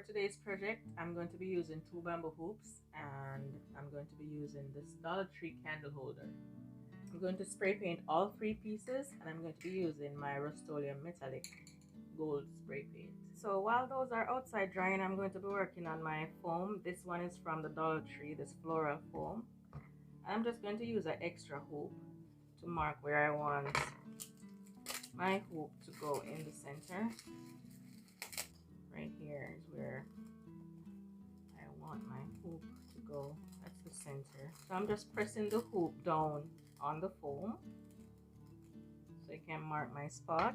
today's project, I'm going to be using 2 bamboo hoops, and I'm going to be using this Dollar Tree candle holder. I'm going to spray paint all 3 pieces, and I'm going to be using my Rust-Oleum metallic gold spray paint. So while those are outside drying, I'm going to be working on my foam. This one is from the Dollar Tree, this floral foam. I'm just going to use an extra hoop to mark where I want my hoop to go in the center. Right here is where I want my hoop to go. That's the center. So I'm just pressing the hoop down on the foam so I can mark my spot.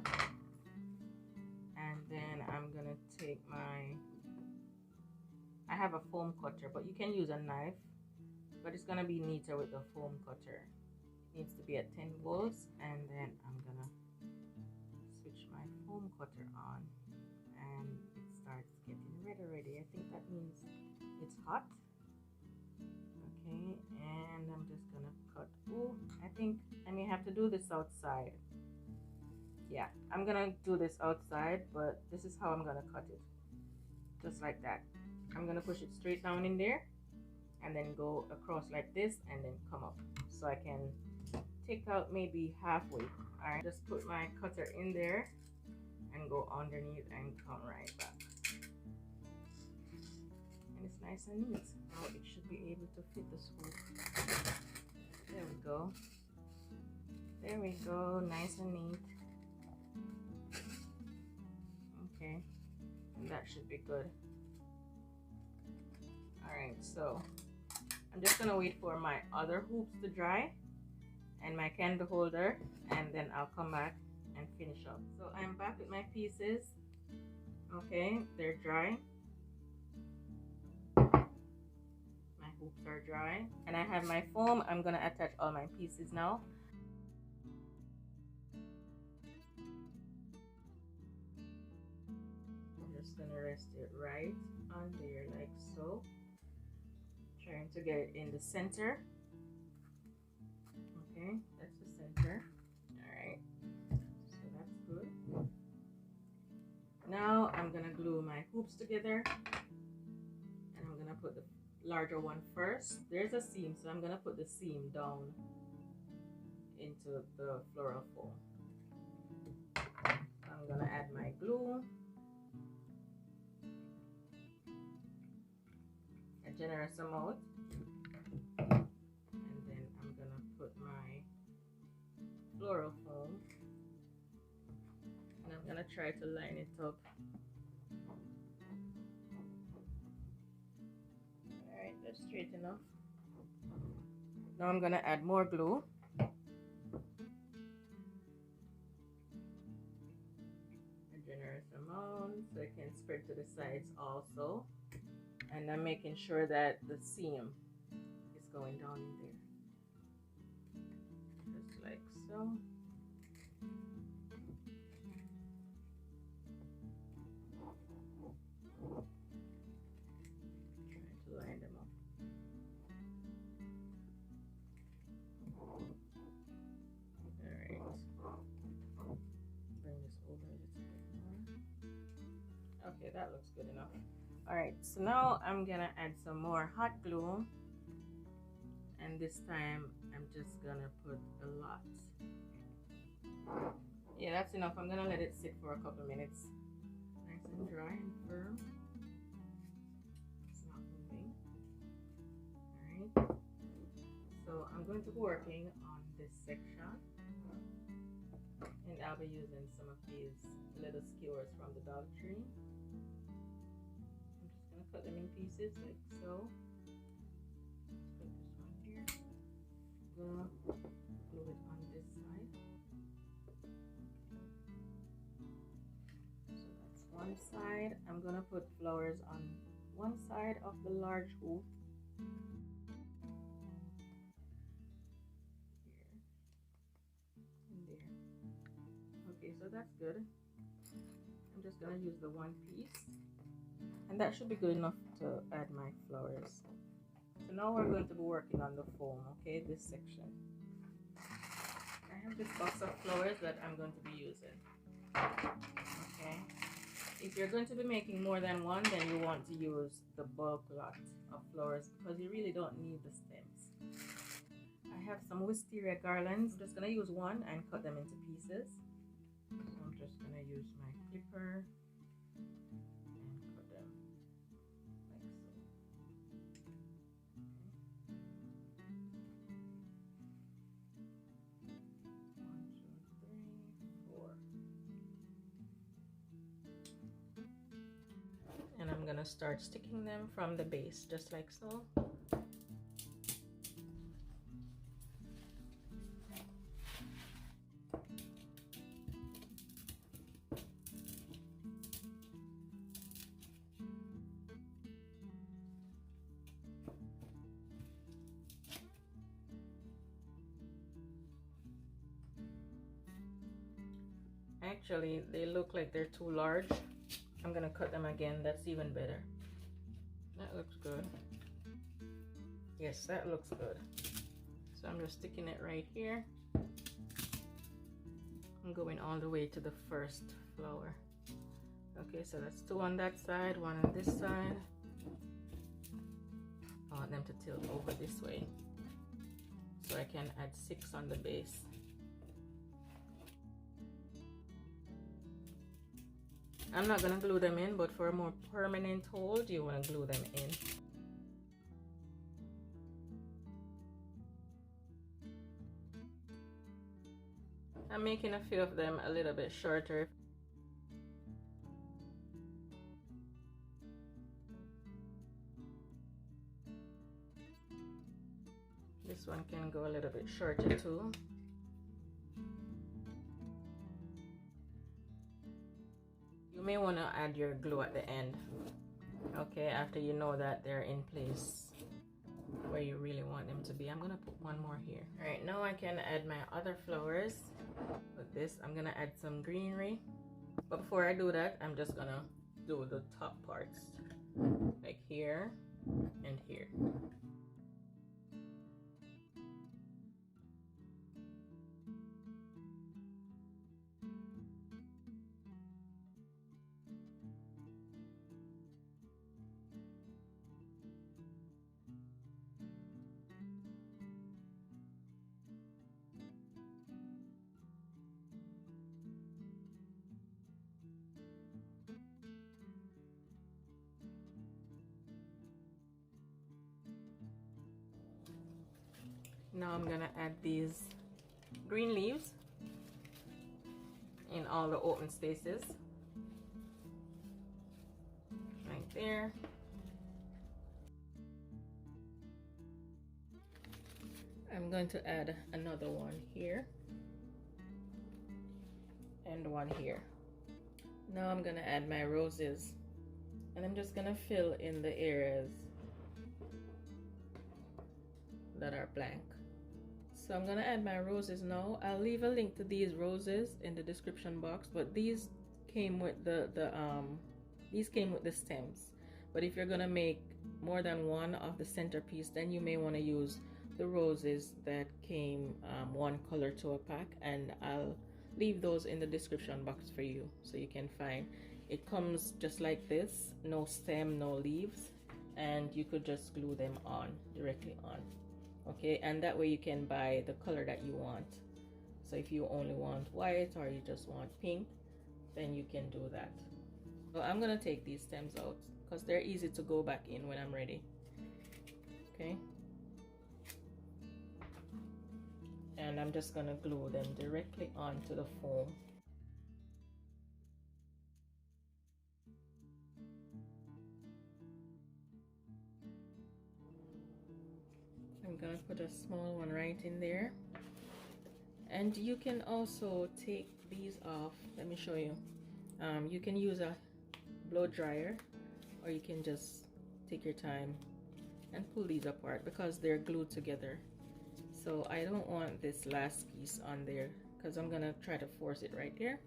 And then I'm gonna take I have a foam cutter, but you can use a knife, but it's gonna be neater with the foam cutter. It needs to be at 10 volts, and then I'm gonna switch my foam cutter on, and it starts getting red already. I think that means it's hot. Okay, and I'm just gonna cut. Oh, I think I may have to do this outside. Yeah, I'm gonna do this outside, but this is how I'm gonna cut it. Just like that. I'm gonna push it straight down in there and then go across like this and then come up, so I can take out maybe halfway. All right, just put my cutter in there and go underneath and come right back, and it's nice and neat. Now it should be able to fit the hoop. There we go. There we go, nice and neat. Okay, and that should be good. Alright, so I'm just gonna wait for my other hoops to dry and my candle holder, and then I'll come back and finish up. So I'm back with my pieces. Okay, they're dry. My hoops are dry, and I have my foam. I'm gonna attach all my pieces now. I'm just gonna rest it right on there like so. Trying to get it in the center. Okay, that's the center. Alright, so that's good. Now I'm gonna glue my hoops together, and I'm gonna put the larger one first. There's a seam, so I'm gonna put the seam down into the floral foam. I'm gonna add my glue, a generous amount, and then I'm gonna put my floral foam, and I'm gonna try to line it up. Alright, that's straight enough. Now I'm gonna add more glue. A generous amount so it can spread to the sides also. And I'm making sure that the seam is going down in there. Just like so. Try to line them up. Alright. Bring this over a little bit more. Okay, that looks good enough. Alright, so now I'm gonna add some more hot glue, and this time I'm just gonna put a lot. Yeah, that's enough. I'm gonna let it sit for a couple minutes. Nice and dry and firm. It's not moving. Alright, so I'm going to be working on this section, and I'll be using some of these little skewers from the Dollar Tree. Cut them in pieces like so. Put this one here. Glue it on this side. So that's one side. I'm gonna put flowers on one side of the large hoop. Here and there. Okay, so that's good. I'm just gonna use the one piece. And that should be good enough to add my flowers. So now we're going to be working on the foam, okay, this section. I have this box of flowers that I'm going to be using. Okay, If you're going to be making more than one, then you want to use the bulk lot of flowers because you really don't need the stems. I have some wisteria garlands. I'm just going to use one and cut them into pieces. I'm just going to use my clipper and cut them like so. And I'm gonna start sticking them from the base, just like so. Actually, they look like they're too large. I'm gonna cut them again. That's even better. That looks good. Yes, that looks good. So I'm just sticking it right here. I'm going all the way to the first flower. Okay, so that's 2 on that side, 1 on this side. I want them to tilt over this way so I can add 6 on the base. I'm not gonna glue them in, but for a more permanent hold, you wanna glue them in. I'm making a few of them a little bit shorter. This one can go a little bit shorter too. You may want to add your glue at the end, okay, after you know that they're in place where you really want them to be. I'm gonna put one more here. All right, now I can add my other flowers. With this, I'm gonna add some greenery, but before I do that, I'm just gonna do the top parts, like here and here. Now I'm gonna add these green leaves in all the open spaces, right there. I'm going to add another one here and one here. Now I'm gonna add my roses, and I'm just gonna fill in the areas that are blank. So I'm gonna add my roses now. I'll leave a link to these roses in the description box, but these came with these came with the stems. But if you're gonna make more than one of the centerpiece, then you may want to use the roses that came one color to a pack, and I'll leave those in the description box for you so you can find. It comes just like this, no stem, no leaves, and you could just glue them on, directly on. Okay, and that way you can buy the color that you want. So if you only want white or you just want pink, then you can do that. So I'm gonna take these stems out because they're easy to go back in when I'm ready. Okay, and I'm just gonna glue them directly onto the foam. I'm gonna put a small one right in there, and you can also take these off. Let me show you. You can use a blow dryer, or you can just take your time and pull these apart because they're glued together. So I don't want this last piece on there because I'm gonna try to force it right there.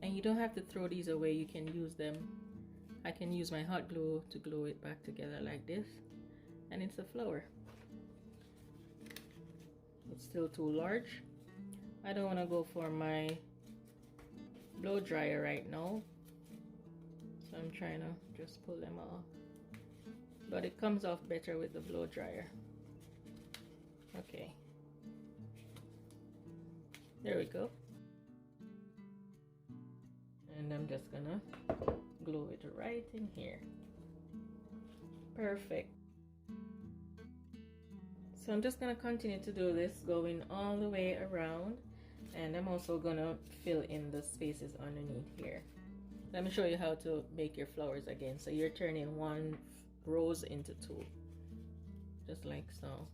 And you don't have to throw these away, you can use them. I can use my hot glue to glue it back together like this, and it's a flower. It's still too large. I don't want to go for my blow dryer right now, so I'm trying to just pull them off, but it comes off better with the blow dryer. Okay, there we go. And I'm just gonna glue it right in here. Perfect. So I'm just gonna continue to do this, going all the way around, and I'm also gonna fill in the spaces underneath here. Let me show you how to make your flowers again. So you're turning one rose into two, just like so.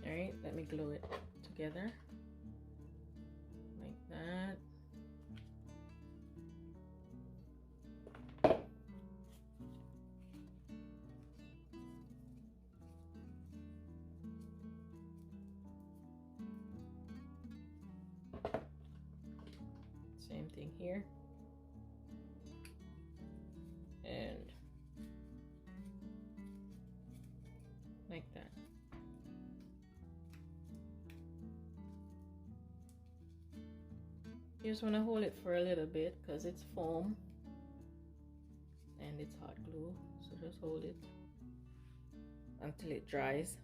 All right, let me glue it together like that. Same thing here. And like that. You just want to hold it for a little bit because it's foam and it's hot glue, so just hold it until it dries.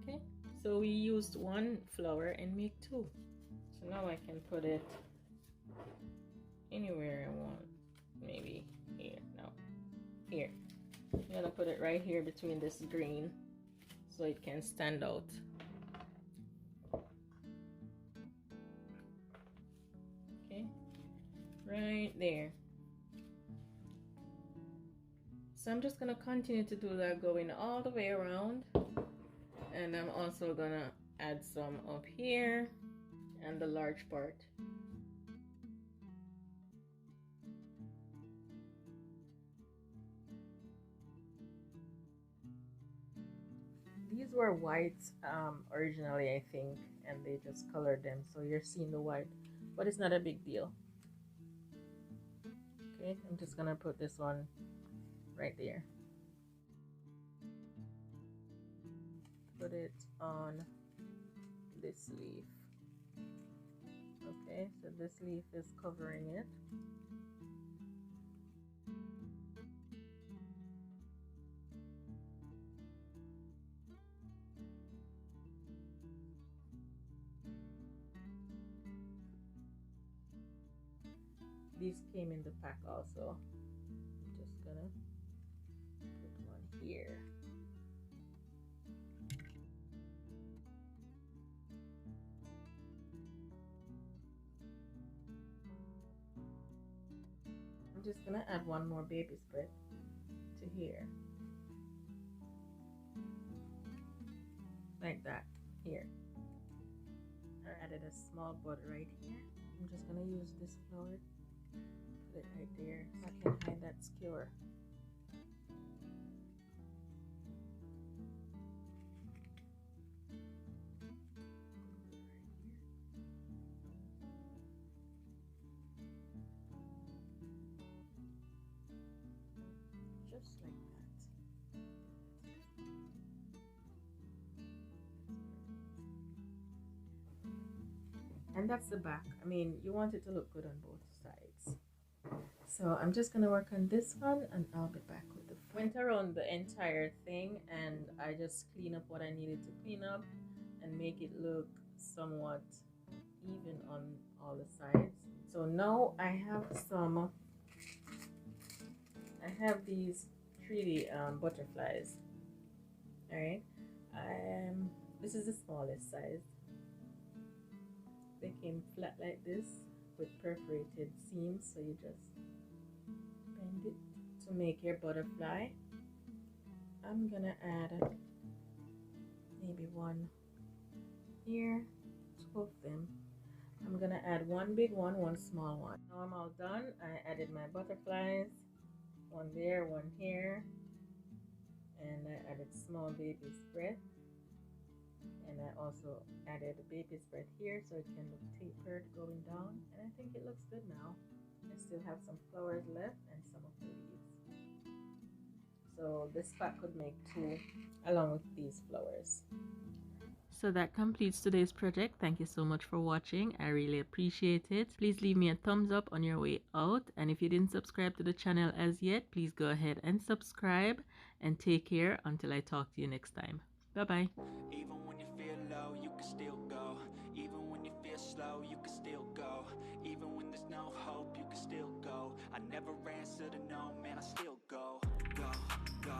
Okay, so we used one flower and make two, so now I can put it anywhere I want. Maybe here. No, here. I'm gonna put it right here between this green so it can stand out. Okay, right there. So I'm just gonna continue to do that, going all the way around, and I'm also gonna add some up here and the large part. These were white originally, I think, and they just colored them, so you're seeing the white, but it's not a big deal. Okay, I'm just gonna put this one right there. Put it on this leaf. Okay, so this leaf is covering it. These came in the pack also. I'm just gonna put one here. I'm just gonna add one more baby spread to here. Like that, here. I added a small bud right here. I'm just gonna use this flower, put it right there so I can hide that skewer. Just like that. And that's the back. I mean, you want it to look good on both sides. So I'm just gonna work on this one and I'll be back with the went around the entire thing, and I just clean up what I needed to clean up and make it look somewhat even on all the sides. So now I have these 3D butterflies. All right, this is the smallest size. They came flat like this with perforated seams, so you just bend it to make your butterfly. I'm gonna add maybe one here, two of them. I'm gonna add one big one, one small one. Now I'm all done. I added my butterflies, one there, one here, and I added small baby spread. And I also added a baby spread here so it can look tapered going down, and I think it looks good now. I still have some flowers left and some of the leaves. So this pack could make 2 along with these flowers. So that completes today's project. Thank you so much for watching. I really appreciate it. Please leave me a thumbs up on your way out. And if you didn't subscribe to the channel as yet, please go ahead and subscribe. And take care until I talk to you next time. Bye-bye. Even when you feel low, you can still go. Even when you feel slow, you can still go. Even when there's no hope, you can still go. I never answer to no, man, I still go. Go, go.